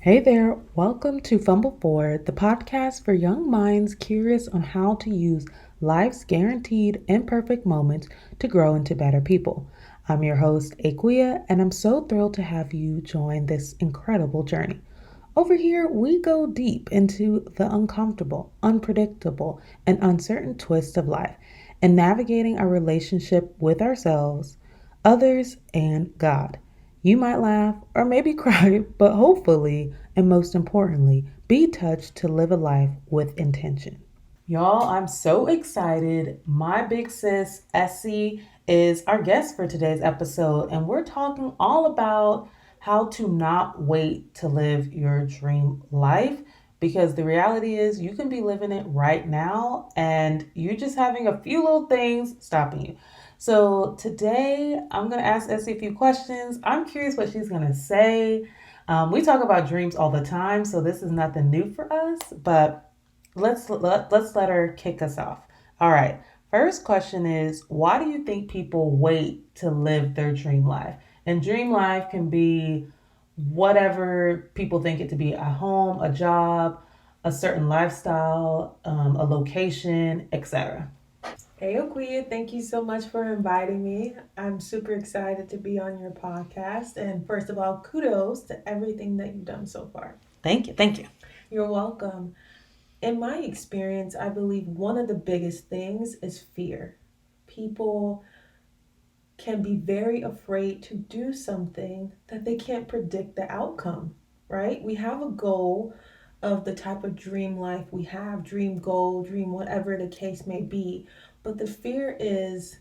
Hey there, welcome to Fumble Forward, the podcast for young minds curious on how to use life's guaranteed imperfect moments to grow into better people. I'm your host, Aquia, and I'm so thrilled to have you join this incredible journey. Over here, we go deep into the uncomfortable, unpredictable, and uncertain twists of life and navigating our relationship with ourselves, others, and God. You might laugh or maybe cry, but hopefully, and most importantly, be touched to live a life with intention. Y'all, I'm so excited. My big sis, Esi, is our guest for today's episode, and we're talking all about how to not wait to live your dream life because the reality is you can be living it right now and you're just having a few little things stopping you. So today I'm going to ask Essie a few questions. I'm curious what she's going to say. We talk about dreams all the time, so this is nothing new for us, but let's let her kick us off. All right. First question is, why do you think people wait to live their dream life? And dream life can be whatever people think it to be: a home, a job, a certain lifestyle, a location, etc. Hey, Aquia, thank you so much for inviting me. I'm super excited to be on your podcast. And first of all, kudos to everything that you've done so far. Thank you. Thank you. You're welcome. In my experience, I believe one of the biggest things is fear. People can be very afraid to do something that they can't predict the outcome, right? We have a goal of the type of dream life we have, dream goal, dream whatever the case may be. But the fear is,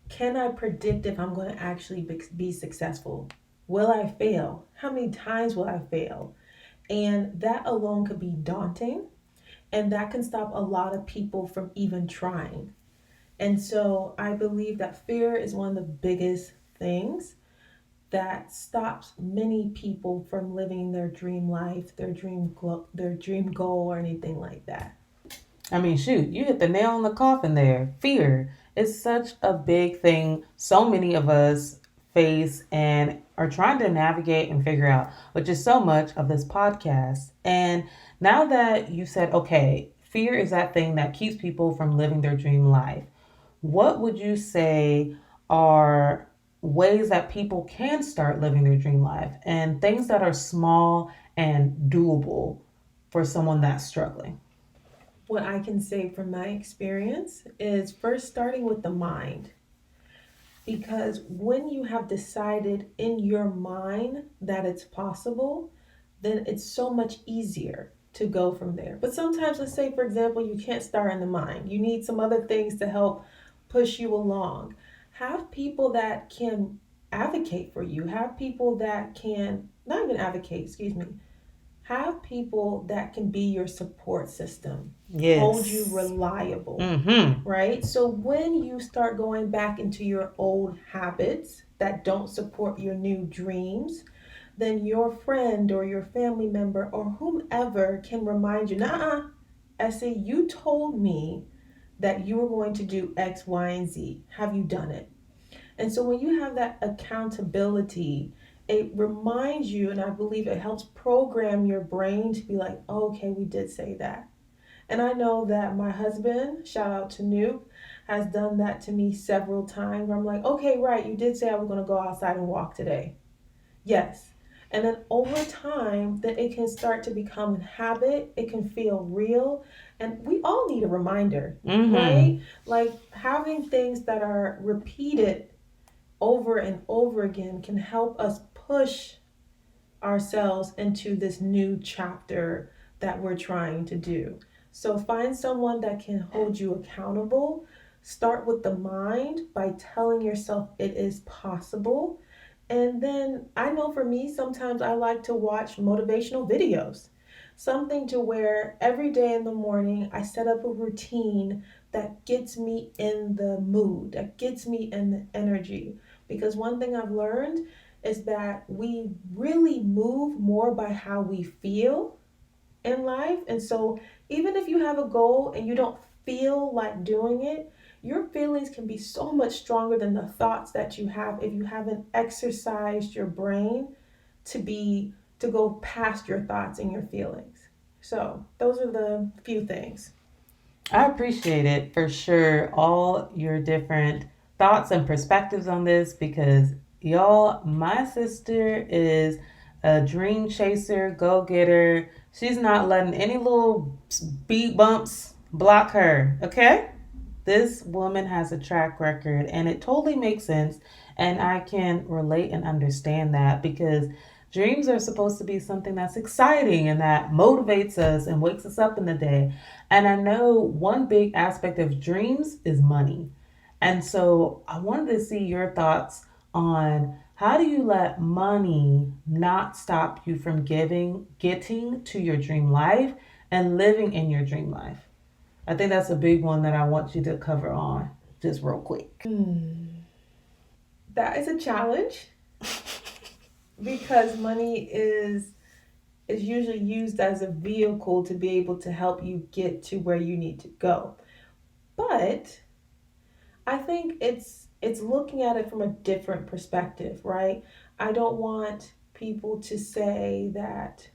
can I predict if I'm going to actually be successful? Will I fail? How many times will I fail? And that alone could be daunting, and that can stop a lot of people from even trying. And so I believe that fear is one of the biggest things that stops many people from living their dream life, their dream goal, or anything like that. I mean, shoot, you hit the nail on the coffin there. Fear is such a big thing so many of us face and are trying to navigate and figure out, which is so much of this podcast. And now that you said, okay, fear is that thing that keeps people from living their dream life, what would you say are ways that people can start living their dream life and things that are small and doable for someone that's struggling? What I can say from my experience is first starting with the mind. Because when you have decided in your mind that it's possible, then it's so much easier to go from there. But sometimes, let's say, for example, you can't start in the mind, you need some other things to help push you along. Have people that can advocate for you, have people that can, not even advocate, excuse me, have people that can be your support system, hold you Yes. reliable, Mm-hmm. right? So when you start going back into your old habits that don't support your new dreams, then your friend or your family member or whomever can remind you, nah, Essie, you told me that you were going to do X, Y, and Z. Have you done it? And so when you have that accountability, it reminds you, and I believe it helps program your brain to be like, oh, okay, we did say that. And I know that my husband, shout out to Nuke, has done that to me several times where I'm like, okay, right, you did say I was going to go outside and walk today. Yes. And then over time, that it can start to become a habit. It can feel real. And we all need a reminder, Mm-hmm. right? Like having things that are repeated over and over again can help us push ourselves into this new chapter that we're trying to do. So find someone that can hold you accountable. Start with the mind by telling yourself it is possible. And then I know for me, sometimes I like to watch motivational videos. Something to where every day in the morning I set up a routine that gets me in the mood, that gets me in the energy. Because one thing I've learned is that we really move more by how we feel in life. And so, even if you have a goal and you don't feel like doing it, your feelings can be so much stronger than the thoughts that you have if you haven't exercised your brain to be to go past your thoughts and your feelings. So, those are the few things. I appreciate it for sure. All your different thoughts and perspectives on this because y'all, my sister is a dream chaser, go getter. She's not letting any little speed bumps block her, okay? This woman has a track record and it totally makes sense. And I can relate and understand that because dreams are supposed to be something that's exciting and that motivates us and wakes us up in the day. And I know one big aspect of dreams is money. And so I wanted to see your thoughts on how do you let money not stop you from getting to your dream life and living in your dream life? I think that's a big one that I want you to cover on just real quick. That is a challenge because money is usually used as a vehicle to be able to help you get to where you need to go. But I think it's looking at it from a different perspective, right? I don't want people to say that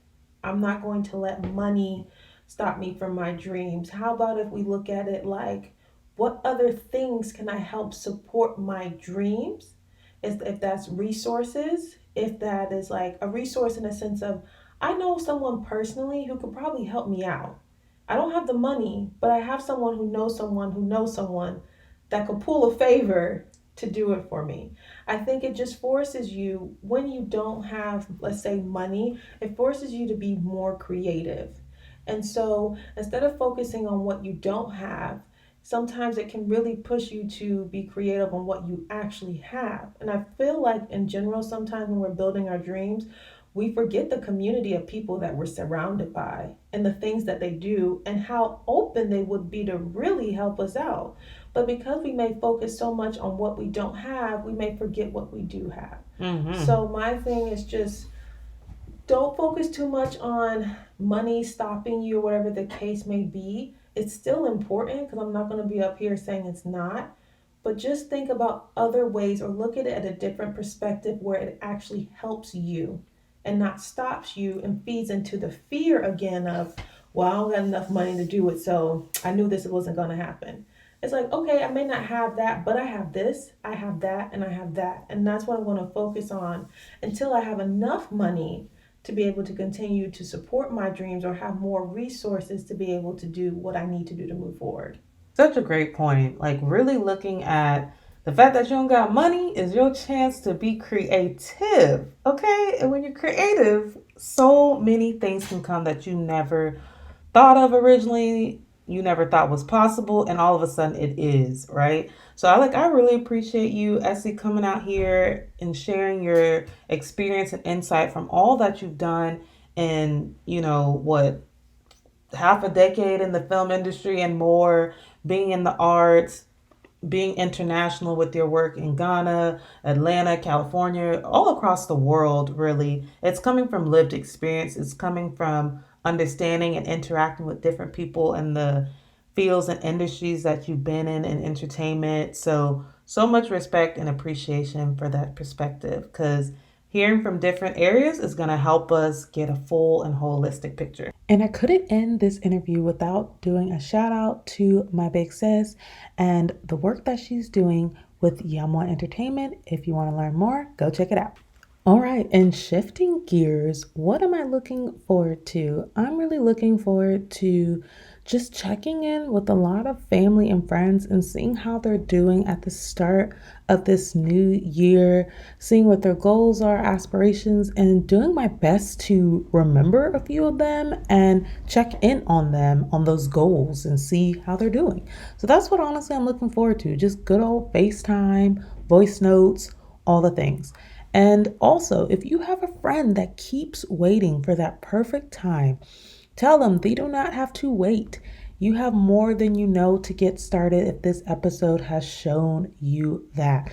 I'm not going to let money stop me from my dreams. How about if we look at it like what other things can I help support my dreams? If that's resources, if that is like a resource in a sense of I know someone personally who could probably help me out. I don't have the money, but I have someone who knows someone that could pull a favor to do it for me. I think it just forces you, when you don't have, let's say, money, it forces you to be more creative. And so instead of focusing on what you don't have, sometimes it can really push you to be creative on what you actually have. And I feel like, in general, sometimes when we're building our dreams, we forget the community of people that we're surrounded by and the things that they do and how open they would be to really help us out. But because we may focus so much on what we don't have, we may forget what we do have. Mm-hmm. So my thing is just don't focus too much on money stopping you or whatever the case may be. It's still important because I'm not going to be up here saying it's not. But just think about other ways or look at it at a different perspective where it actually helps you and not stops you and feeds into the fear again of, well, I don't got enough money to do it, so I knew this wasn't going to happen. It's like, okay, I may not have that, but I have this, I have that, and I have that. And that's what I'm going to focus on until I have enough money to be able to continue to support my dreams or have more resources to be able to do what I need to do to move forward. Such a great point. Like, really looking at the fact that you don't got money is your chance to be creative. Okay? And when you're creative, so many things can come that you never thought of originally, you never thought was possible, and all of a sudden it is, right? So I really appreciate you, Essie, coming out here and sharing your experience and insight from all that you've done in, what, half a decade in the film industry and more, being in the arts, being international with your work in Ghana, Atlanta, California, all across the world, really. It's coming from lived experience, it's coming from understanding and interacting with different people in the fields and industries that you've been in entertainment. So much respect and appreciation for that perspective because hearing from different areas is going to help us get a full and holistic picture. And I couldn't end this interview without doing a shout out to my big sis and the work that she's doing with Yamoah Entertainment. If you want to learn more, go check it out. All right, and shifting gears, what am I looking forward to? I'm really looking forward to just checking in with a lot of family and friends and seeing how they're doing at the start of this new year, seeing what their goals are, aspirations, and doing my best to remember a few of them and check in on them on those goals and see how they're doing. So that's what honestly I'm looking forward to. Just good old FaceTime, voice notes, all the things. And also, if you have a friend that keeps waiting for that perfect time, tell them they do not have to wait. You have more than you know to get started if this episode has shown you that.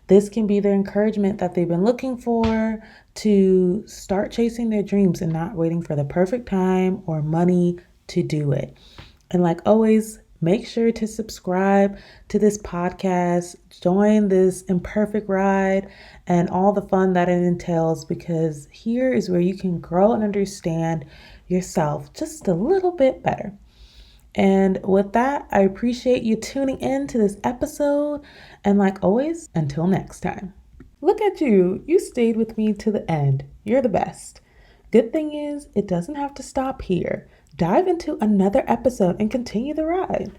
This can be the encouragement that they've been looking for to start chasing their dreams and not waiting for the perfect time or money to do it. And like always, Make sure to subscribe to this podcast, join this imperfect ride, and all the fun that it entails, because here is where you can grow and understand yourself just a little bit better. And with that, I appreciate you tuning in to this episode. And like always, until next time. Look at you. You stayed with me to the end. You're the best. Good thing is, it doesn't have to stop here. Dive into another episode and continue the ride.